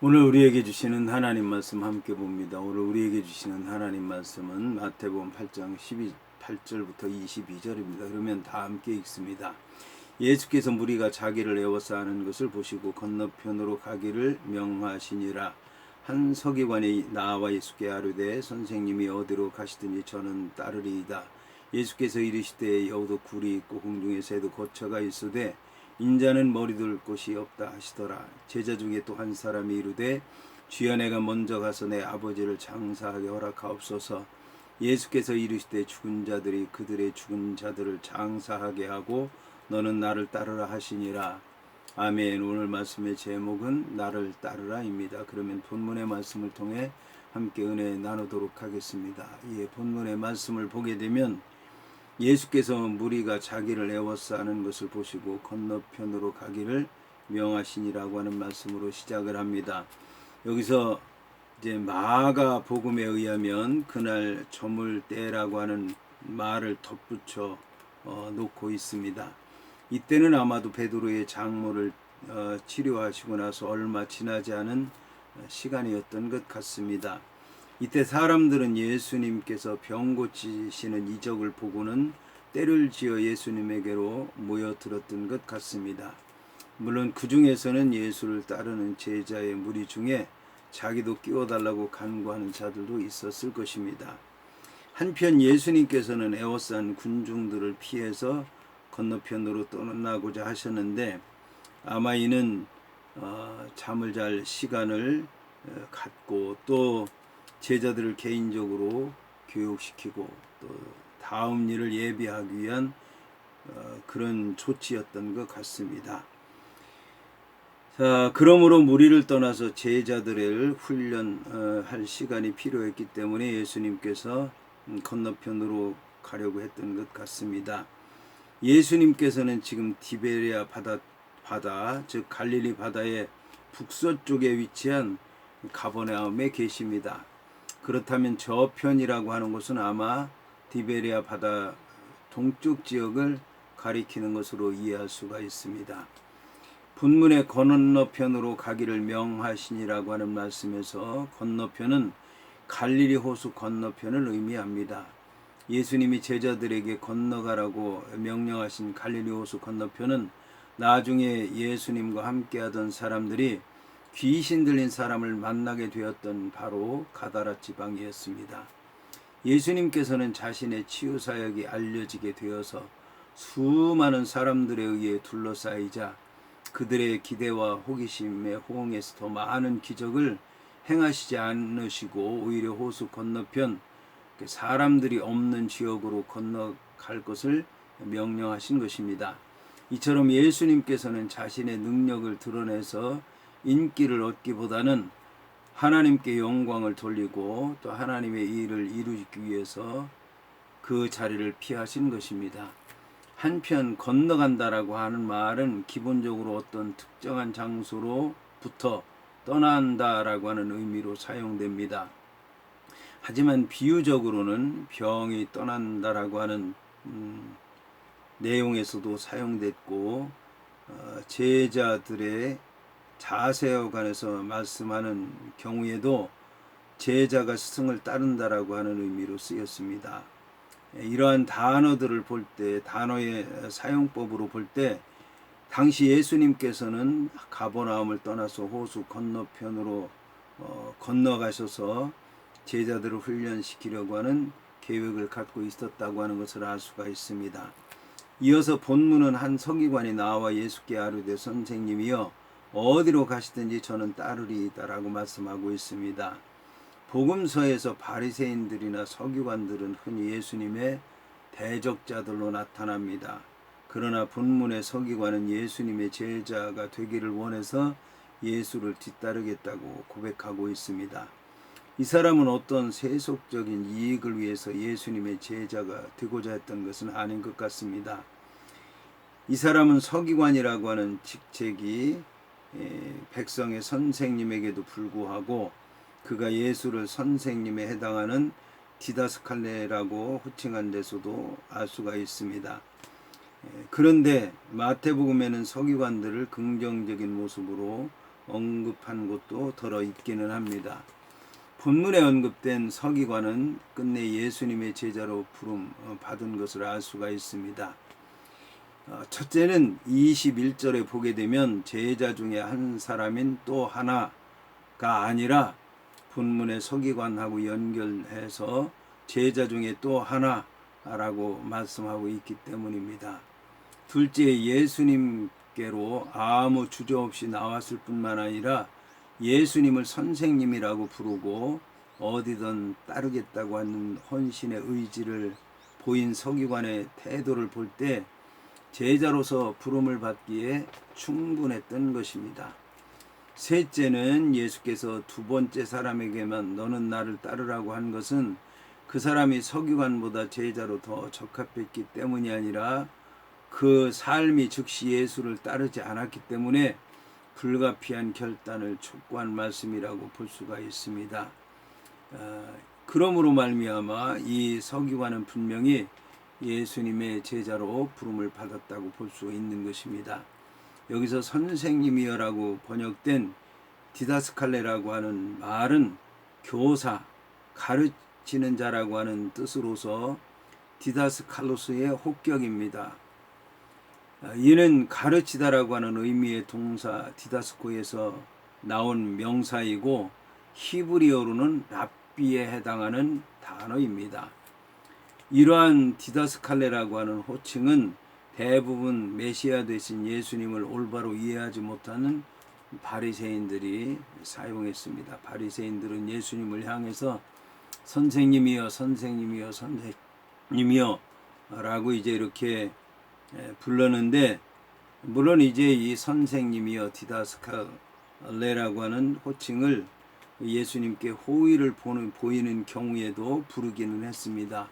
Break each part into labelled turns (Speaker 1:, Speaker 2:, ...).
Speaker 1: 오늘 우리에게 주시는 하나님 말씀 함께 봅니다. 오늘 우리에게 주시는 하나님 말씀은 마태복음 8장 18절부터 22절입니다. 그러면 다 함께 읽습니다. 예수께서 무리가 자기를 에워싸 하는 것을 보시고 건너편으로 가기를 명하시니라. 한 서기관이 나와 예수께 아뢰되 선생님이 어디로 가시든지 저는 따르리이다. 예수께서 이르시되 여우도 굴이 있고 공중에 새도 거처가 있으되 인자는 머리둘 곳이 없다 하시더라. 제자 중에 또 한 사람이 이르되 주여 내가 먼저 가서 내 아버지를 장사하게 허락하옵소서. 예수께서 이르시되 죽은 자들이 그들의 죽은 자들을 장사하게 하고 너는 나를 따르라 하시니라. 아멘. 오늘 말씀의 제목은 나를 따르라입니다. 그러면 본문의 말씀을 통해 함께 은혜 나누도록 하겠습니다. 예, 본문의 말씀을 보게 되면 예수께서 무리가 자기를 에워싸 하는 것을 보시고 건너편으로 가기를 명하시니라고 하는 말씀으로 시작을 합니다. 여기서 이제 마가 복음에 의하면 그날 저물 때라고 하는 말을 덧붙여 놓고 있습니다. 이때는 아마도 베드로의 장모를 치료하시고 나서 얼마 지나지 않은 시간이었던 것 같습니다. 이때 사람들은 예수님께서 병 고치시는 이적을 보고는 때를 지어 예수님에게로 모여들었던 것 같습니다. 물론 그 중에서는 예수를 따르는 제자의 무리 중에 자기도 끼워달라고 간구하는 자들도 있었을 것입니다. 한편 예수님께서는 에워싼 군중들을 피해서 건너편으로 떠나고자 하셨는데 아마 이는 잠을 잘 시간을 갖고 또 제자들을 개인적으로 교육시키고 또 다음 일을 예비하기 위한 그런 조치였던 것 같습니다. 자, 그러므로 무리를 떠나서 제자들을 훈련할 시간이 필요했기 때문에 예수님께서 건너편으로 가려고 했던 것 같습니다. 예수님께서는 지금 디베리아 바다, 즉 갈릴리 바다의 북서쪽에 위치한 가버나움에 계십니다. 그렇다면 저편이라고 하는 곳은 아마 디베리아 바다 동쪽 지역을 가리키는 것으로 이해할 수가 있습니다. 본문의 건너편으로 가기를 명하시니라고 하는 말씀에서 건너편은 갈릴리 호수 건너편을 의미합니다. 예수님이 제자들에게 건너가라고 명령하신 갈릴리 호수 건너편은 나중에 예수님과 함께하던 사람들이 귀신 들린 사람을 만나게 되었던 바로 가다라 지방이었습니다. 예수님께서는 자신의 치유 사역이 알려지게 되어서 수많은 사람들에 의해 둘러싸이자 그들의 기대와 호기심에 호응해서 더 많은 기적을 행하시지 않으시고 오히려 호수 건너편 사람들이 없는 지역으로 건너갈 것을 명령하신 것입니다. 이처럼 예수님께서는 자신의 능력을 드러내서 인기를 얻기보다는 하나님께 영광을 돌리고 또 하나님의 일을 이루기 위해서 그 자리를 피하신 것입니다. 한편 건너간다라고 하는 말은 기본적으로 어떤 특정한 장소로부터 떠난다라고 하는 의미로 사용됩니다. 하지만 비유적으로는 병이 떠난다라고 하는 내용에서도 사용됐고 제자들의 자세에 관해서 말씀하는 경우에도 제자가 스승을 따른다라고 하는 의미로 쓰였습니다. 이러한 단어들을 볼 때, 단어의 사용법으로 볼 때 당시 예수님께서는 가버나움을 떠나서 호수 건너편으로 건너가셔서 제자들을 훈련시키려고 하는 계획을 갖고 있었다고 하는 것을 알 수가 있습니다. 이어서 본문은 한 서기관이 나와 예수께 아뢰되 선생님이여 어디로 가시든지 저는 따르리이다라고 말씀하고 있습니다. 복음서에서 바리새인들이나 서기관들은 흔히 예수님의 대적자들로 나타납니다. 그러나 본문의 서기관은 예수님의 제자가 되기를 원해서 예수를 뒤따르겠다고 고백하고 있습니다. 이 사람은 어떤 세속적인 이익을 위해서 예수님의 제자가 되고자 했던 것은 아닌 것 같습니다. 이 사람은 서기관이라고 하는 직책이 백성의 선생님에게도 불구하고 그가 예수를 선생님에 해당하는 디다스칼레라고 호칭한 데서도 알 수가 있습니다. 그런데 마태복음에는 서기관들을 긍정적인 모습으로 언급한 곳도 더러 있기는 합니다. 본문에 언급된 서기관은 끝내 예수님의 제자로 부름 받은 것을 알 수가 있습니다. 첫째는 21절에 보게 되면 제자 중에 한 사람인 또 하나가 아니라 본문의 서기관하고 연결해서 제자 중에 또 하나라고 말씀하고 있기 때문입니다. 둘째, 예수님께로 아무 주저 없이 나왔을 뿐만 아니라 예수님을 선생님이라고 부르고 어디든 따르겠다고 하는 헌신의 의지를 보인 서기관의 태도를 볼 때 제자로서 부름을 받기에 충분했던 것입니다. 셋째는 예수께서 두 번째 사람에게만 너는 나를 따르라고 한 것은 그 사람이 서기관보다 제자로 더 적합했기 때문이 아니라 그 삶이 즉시 예수를 따르지 않았기 때문에 불가피한 결단을 촉구한 말씀이라고 볼 수가 있습니다. 그러므로 말미암아 이 서기관은 분명히 예수님의 제자로 부름을 받았다고 볼 수 있는 것입니다. 여기서 선생님이여라고 번역된 디다스칼레라고 하는 말은 교사, 가르치는 자라고 하는 뜻으로서 디다스칼로스의 혹격입니다. 이는 가르치다라고 하는 의미의 동사 디다스코에서 나온 명사이고 히브리어로는 랍비에 해당하는 단어입니다. 이러한 디다스칼레라고 하는 호칭은 대부분 메시아 되신 예수님을 올바로 이해하지 못하는 바리새인들이 사용했습니다. 바리새인들은 예수님을 향해서 선생님이여 선생님이여 선생님이여 라고 이제 이렇게 불렀는데, 물론 이제 이 선생님이여 디다스칼레라고 하는 호칭을 예수님께 호의를 보이는 경우에도 부르기는 했습니다.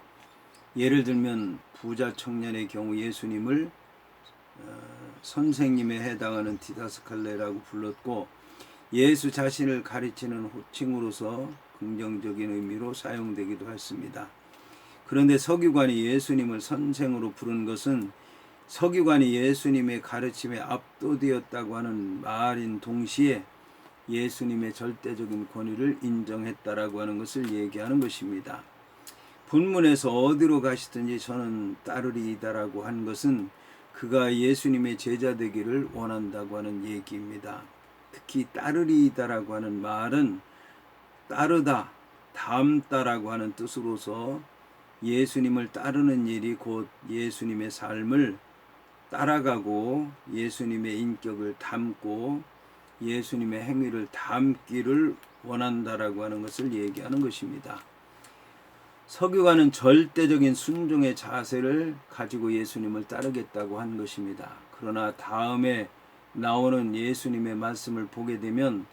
Speaker 1: 예를 들면 부자 청년의 경우 예수님을 선생님에 해당하는 디다스칼레라고 불렀고, 예수 자신을 가르치는 호칭으로서 긍정적인 의미로 사용되기도 했습니다. 그런데 서기관이 예수님을 선생으로 부른 것은 서기관이 예수님의 가르침에 압도되었다고 하는 말인 동시에 예수님의 절대적인 권위를 인정했다라고 하는 것을 얘기하는 것입니다. 본문에서 어디로 가시든지 저는 따르리이다라고 한 것은 그가 예수님의 제자 되기를 원한다고 하는 얘기입니다. 특히 따르리이다라고 하는 말은 따르다, 닮다라고 하는 뜻으로서 예수님을 따르는 일이 곧 예수님의 삶을 따라가고 예수님의 인격을 담고 예수님의 행위를 담기를 원한다라고 하는 것을 얘기하는 것입니다. 서기관은 절대적인 순종의 자세를 가지고 예수님을 따르겠다고 한 것입니다. 그러나 다음에 나오는 예수님의 말씀을 보게 되면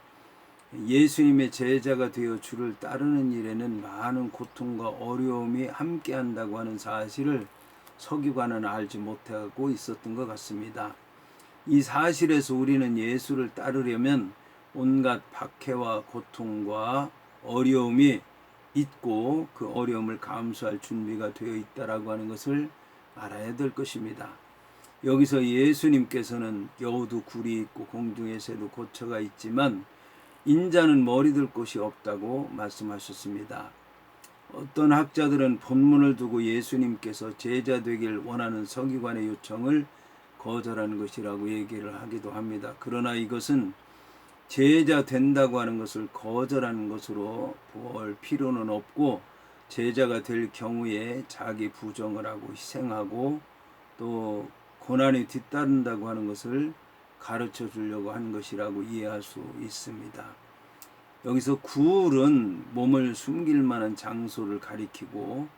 Speaker 1: 예수님의 제자가 되어 주를 따르는 일에는 많은 고통과 어려움이 함께한다고 하는 사실을 서기관은 알지 못하고 있었던 것 같습니다. 이 사실에서 우리는 예수를 따르려면 온갖 박해와 고통과 어려움이 있고 그 어려움을 감수할 준비가 되어 있다라고 하는 것을 알아야 될 것입니다. 여기서 예수님께서는 여우도 굴이 있고 공중의 새도 고처가 있지만 인자는 머리 들 곳이 없다고 말씀하셨습니다. 어떤 학자들은 본문을 두고 예수님께서 제자 되길 원하는 서기관의 요청을 거절한 것이라고 얘기를 하기도 합니다. 그러나 이것은 제자 된다고 하는 것을 거절하는 것으로 볼 필요는 없고, 제자가 될 경우에 자기 부정을 하고 희생하고 또 고난이 뒤따른다고 하는 것을 가르쳐 주려고 한 것이라고 이해할 수 있습니다. 여기서 굴은 몸을 숨길 만한 장소를 가리키고,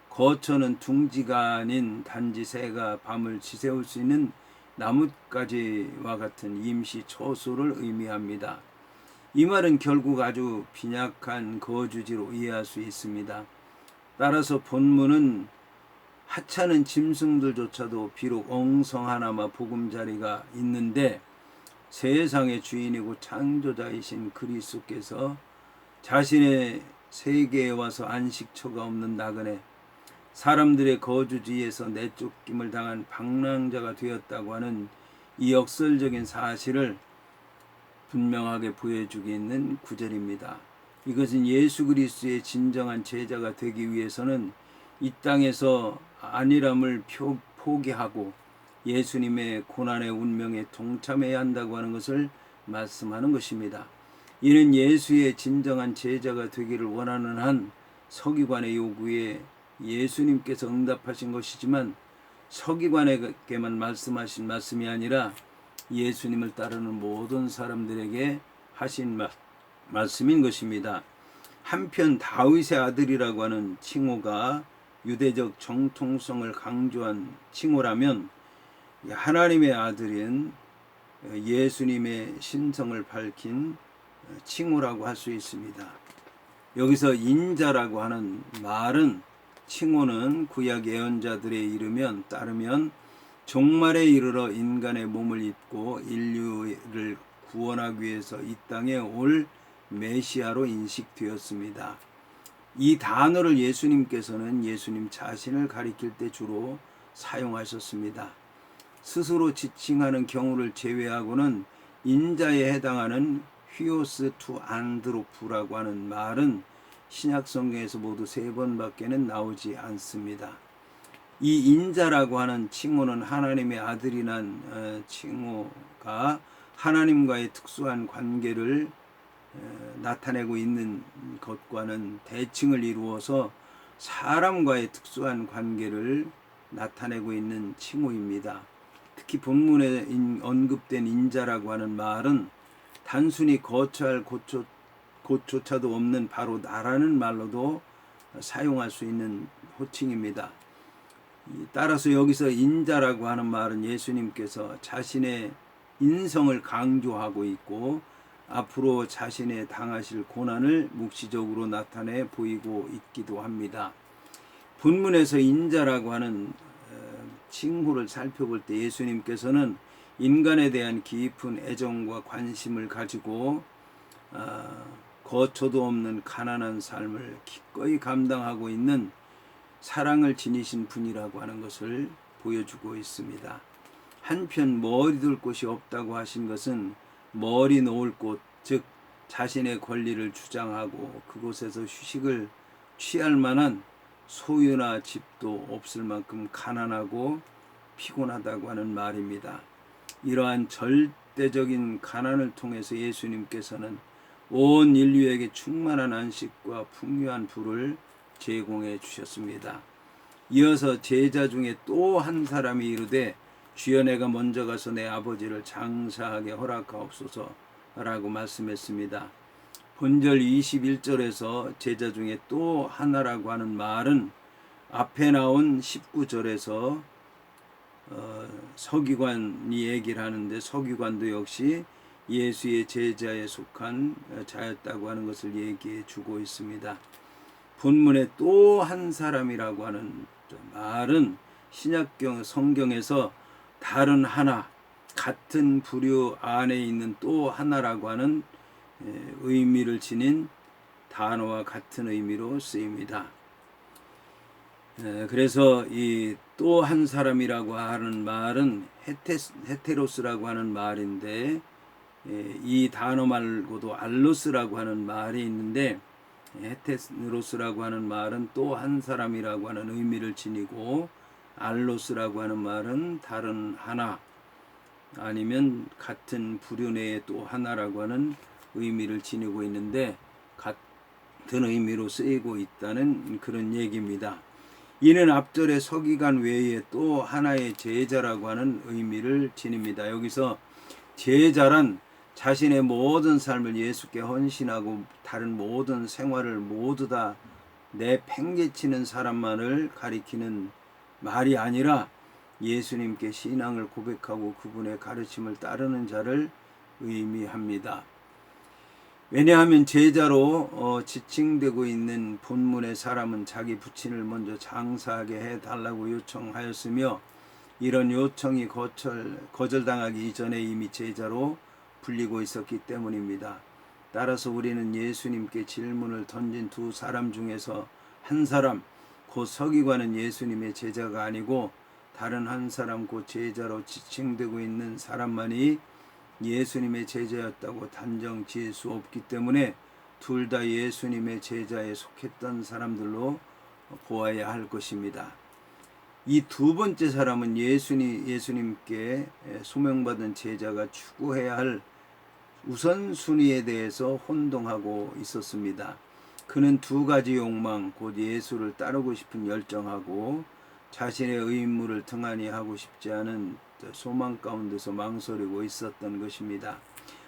Speaker 1: 거처는 둥지가 아닌 단지 새가 밤을 지새울 수 있는 나뭇가지와 같은 임시 처소를 의미합니다. 이 말은 결국 아주 빈약한 거주지로 이해할 수 있습니다. 따라서 본문은 하찮은 짐승들조차도 비록 엉성하나마 보금자리가 있는데 세상의 주인이고 창조자이신 그리스도께서 자신의 세계에 와서 안식처가 없는 나그네, 사람들의 거주지에서 내쫓김을 당한 방랑자가 되었다고 하는 이 역설적인 사실을 분명하게 보여주고 있는 구절입니다. 이것은 예수 그리스도의 진정한 제자가 되기 위해서는 이 땅에서 안일함을 포기하고 예수님의 고난의 운명에 동참해야 한다고 하는 것을 말씀하는 것입니다. 이는 예수의 진정한 제자가 되기를 원하는 한 서기관의 요구에 예수님께서 응답하신 것이지만 서기관에게만 말씀하신 말씀이 아니라 예수님을 따르는 모든 사람들에게 하신 말씀인 것입니다. 한편 다윗의 아들이라고 하는 칭호가 유대적 정통성을 강조한 칭호라면 하나님의 아들인 예수님의 신성을 밝힌 칭호라고 할 수 있습니다. 여기서 인자라고 하는 말은 칭호는 구약 예언자들의 이르면 따르면 종말에 이르러 인간의 몸을 입고 인류를 구원하기 위해서 이 땅에 올 메시아로 인식되었습니다. 이 단어를 예수님께서는 예수님 자신을 가리킬 때 주로 사용하셨습니다. 스스로 지칭하는 경우를 제외하고는 인자에 해당하는 휘오스 투 안드로프라고 하는 말은 신약 성경에서 모두 3번밖에는 나오지 않습니다. 이 인자라고 하는 칭호는 하나님의 아들이란 칭호가 하나님과의 특수한 관계를 나타내고 있는 것과는 대칭을 이루어서 사람과의 특수한 관계를 나타내고 있는 칭호입니다. 특히 본문에 언급된 인자라고 하는 말은 단순히 거처할 곳조차도 없는 바로 나라는 말로도 사용할 수 있는 호칭입니다. 따라서 여기서 인자라고 하는 말은 예수님께서 자신의 인성을 강조하고 있고 앞으로 자신의 당하실 고난을 묵시적으로 나타내 보이고 있기도 합니다. 본문에서 인자라고 하는 칭호를 살펴볼 때 예수님께서는 인간에 대한 깊은 애정과 관심을 가지고 거처도 없는 가난한 삶을 기꺼이 감당하고 있는 사랑을 지니신 분이라고 하는 것을 보여주고 있습니다. 한편 머리 둘 곳이 없다고 하신 것은 머리 놓을 곳, 즉 자신의 권리를 주장하고 그곳에서 휴식을 취할 만한 소유나 집도 없을 만큼 가난하고 피곤하다고 하는 말입니다. 이러한 절대적인 가난을 통해서 예수님께서는 온 인류에게 충만한 안식과 풍요한 부를 제공해 주셨습니다. 이어서 제자 중에 또 한 사람이 이르되 주여 내가 먼저 가서 내 아버지를 장사하게 허락하옵소서라고 말씀했습니다. 본절 21절에서 제자 중에 또 하나라고 하는 말은 앞에 나온 19절에서 서기관이 얘기를 하는데 서기관도 역시 예수의 제자에 속한 자였다고 하는 것을 얘기해 주고 있습니다. 본문에 또 한 사람이라고 하는 말은 신약경 성경에서 다른 하나, 같은 부류 안에 있는 또 하나라고 하는 의미를 지닌 단어와 같은 의미로 쓰입니다. 그래서 이 또 한 사람이라고 하는 말은 헤테로스라고 하는 말인데 이 단어 말고도 알로스라고 하는 말이 있는데 헤테로스라고 하는 말은 또 한 사람이라고 하는 의미를 지니고 알로스라고 하는 말은 다른 하나 아니면 같은 부류 내의 또 하나라고 하는 의미를 지니고 있는데 같은 의미로 쓰이고 있다는 그런 얘기입니다. 이는 앞절의 서기관 외에 또 하나의 제자라고 하는 의미를 지닙니다. 여기서 제자란 자신의 모든 삶을 예수께 헌신하고 다른 모든 생활을 모두 다 내팽개치는 사람만을 가리키는 말이 아니라 예수님께 신앙을 고백하고 그분의 가르침을 따르는 자를 의미합니다. 왜냐하면 제자로 지칭되고 있는 본문의 사람은 자기 부친을 먼저 장사하게 해달라고 요청하였으며 이런 요청이 거절당하기 이전에 이미 제자로 불리고 있었기 때문입니다. 따라서 우리는 예수님께 질문을 던진 두 사람 중에서 한 사람, 곧 서기관은 예수님의 제자가 아니고 다른 한 사람, 곧 제자로 지칭되고 있는 사람만이 예수님의 제자였다고 단정 지을 수 없기 때문에 둘 다 예수님의 제자에 속했던 사람들로 보아야 할 것입니다. 이 두 번째 사람은 예수님께 소명받은 제자가 추구해야 할 우선순위에 대해서 혼동하고 있었습니다. 그는 두 가지 욕망, 곧 예수를 따르고 싶은 열정하고 자신의 의무를 등한히 하고 싶지 않은 소망 가운데서 망설이고 있었던 것입니다.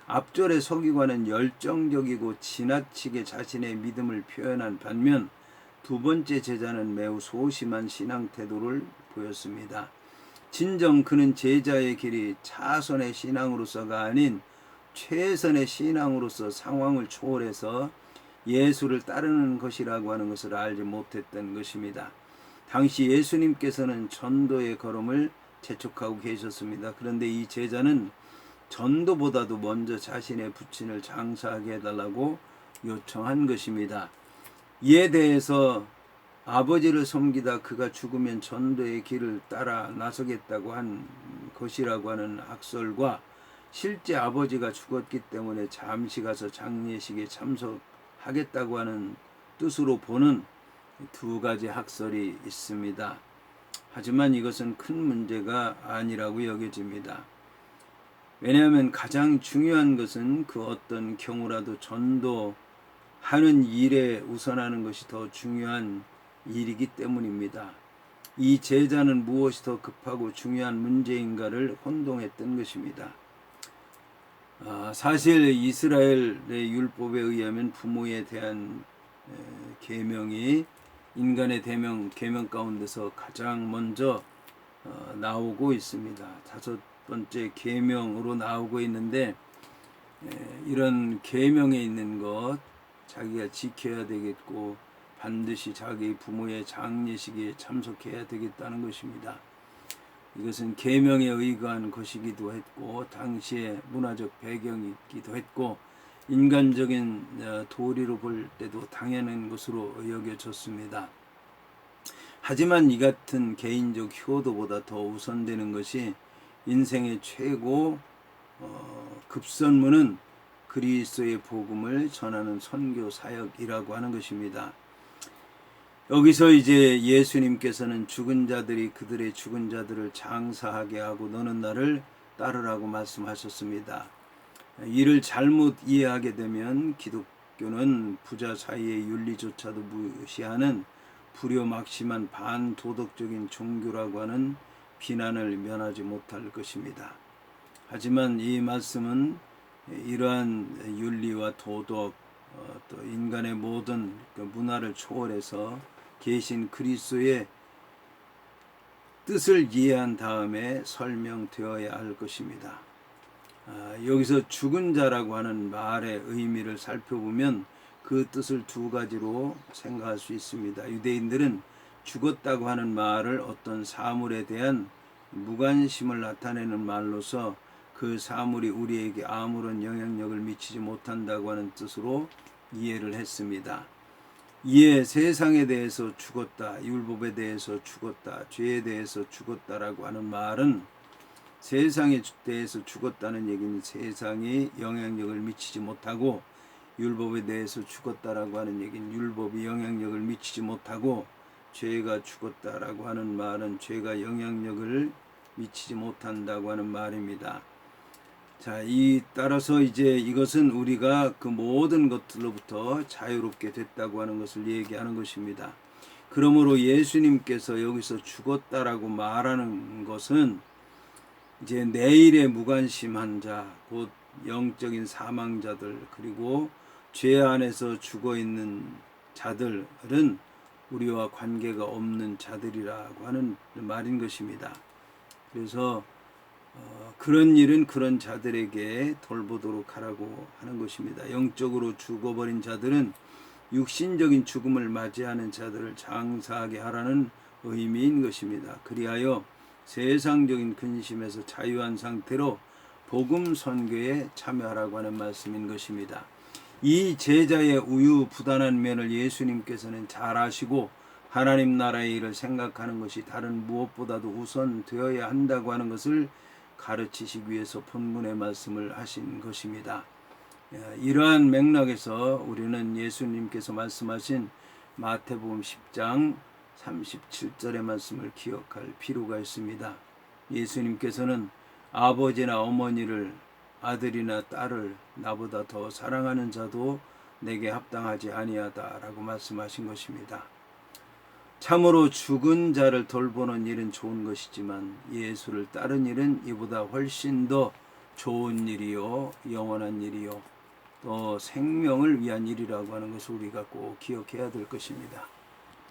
Speaker 1: 앞절의 서기관은 열정적이고 지나치게 자신의 믿음을 표현한 반면 두 번째 제자는 매우 소심한 신앙 태도를 보였습니다. 진정 그는 제자의 길이 차선의 신앙으로서가 아닌 최선의 신앙으로서 상황을 초월해서 예수를 따르는 것이라고 하는 것을 알지 못했던 것입니다. 당시 예수님께서는 전도의 걸음을 재촉하고 계셨습니다. 그런데 이 제자는 전도보다도 먼저 자신의 부친을 장사하게 해달라고 요청한 것입니다. 이에 대해서 아버지를 섬기다 그가 죽으면 전도의 길을 따라 나서겠다고 한 것이라고 하는 학설과 실제 아버지가 죽었기 때문에 잠시 가서 장례식에 참석하겠다고 하는 뜻으로 보는 두 가지 학설이 있습니다. 하지만 이것은 큰 문제가 아니라고 여겨집니다. 왜냐하면 가장 중요한 것은 그 어떤 경우라도 전도하는 일에 우선하는 것이 더 중요한 일이기 때문입니다. 이 제자는 무엇이 더 급하고 중요한 문제인가를 혼동했던 것입니다. 사실 이스라엘의 율법에 의하면 부모에 대한 계명이 인간의 계명 가운데서 가장 먼저 나오고 있습니다. 다섯 번째 계명으로 나오고 있는데 이런 계명에 있는 것 자기가 지켜야 되겠고 반드시 자기 부모의 장례식에 참석해야 되겠다는 것입니다. 이것은 계명에 의거한 것이기도 했고 당시의 문화적 배경이기도 했고 인간적인 도리로 볼 때도 당연한 것으로 여겨졌습니다. 하지만 이 같은 개인적 효도보다 더 우선되는 것이 인생의 최고 급선무는 그리스도의 복음을 전하는 선교 사역이라고 하는 것입니다. 여기서 이제 예수님께서는 죽은 자들이 그들의 죽은 자들을 장사하게 하고 너는 나를 따르라고 말씀하셨습니다. 이를 잘못 이해하게 되면 기독교는 부자 사이의 윤리조차도 무시하는 불효막심한 반도덕적인 종교라고 하는 비난을 면하지 못할 것입니다. 하지만 이 말씀은 이러한 윤리와 도덕 또 인간의 모든 문화를 초월해서 계신 그리스도의 뜻을 이해한 다음에 설명되어야 할 것입니다. 여기서 죽은 자라고 하는 말의 의미를 살펴보면 그 뜻을 두 가지로 생각할 수 있습니다. 유대인들은 죽었다고 하는 말을 어떤 사물에 대한 무관심을 나타내는 말로서 그 사물이 우리에게 아무런 영향력을 미치지 못한다고 하는 뜻으로 이해를 했습니다. 이에 세상에 대해서 죽었다, 율법에 대해서 죽었다, 죄에 대해서 죽었다라고 하는 말은 세상에 대해서 죽었다는 얘기는 세상이 영향력을 미치지 못하고 율법에 대해서 죽었다라고 하는 얘기는 율법이 영향력을 미치지 못하고 죄가 죽었다라고 하는 말은 죄가 영향력을 미치지 못한다고 하는 말입니다. 자, 따라서 이제 이것은 우리가 그 모든 것들로부터 자유롭게 됐다고 하는 것을 얘기하는 것입니다. 그러므로 예수님께서 여기서 죽었다라고 말하는 것은 이제 내일에 무관심한 자, 곧 영적인 사망자들, 그리고 죄 안에서 죽어 있는 자들은 우리와 관계가 없는 자들이라고 하는 말인 것입니다. 그래서 그런 일은 그런 자들에게 돌보도록 하라고 하는 것입니다. 영적으로 죽어버린 자들은 육신적인 죽음을 맞이하는 자들을 장사하게 하라는 의미인 것입니다. 그리하여 세상적인 근심에서 자유한 상태로 복음 선교에 참여하라고 하는 말씀인 것입니다. 이 제자의 우유부단한 면을 예수님께서는 잘 아시고 하나님 나라의 일을 생각하는 것이 다른 무엇보다도 우선 되어야 한다고 하는 것을 가르치시기 위해서 본문의 말씀을 하신 것입니다. 이러한 맥락에서 우리는 예수님께서 말씀하신 마태복음 10장 37절의 말씀을 기억할 필요가 있습니다. 예수님께서는 아버지나 어머니를, 아들이나 딸을 나보다 더 사랑하는 자도 내게 합당하지 아니하다라고 말씀하신 것입니다. 참으로 죽은 자를 돌보는 일은 좋은 것이지만 예수를 따른 일은 이보다 훨씬 더 좋은 일이요, 영원한 일이요, 또 생명을 위한 일이라고 하는 것을 우리가 꼭 기억해야 될 것입니다.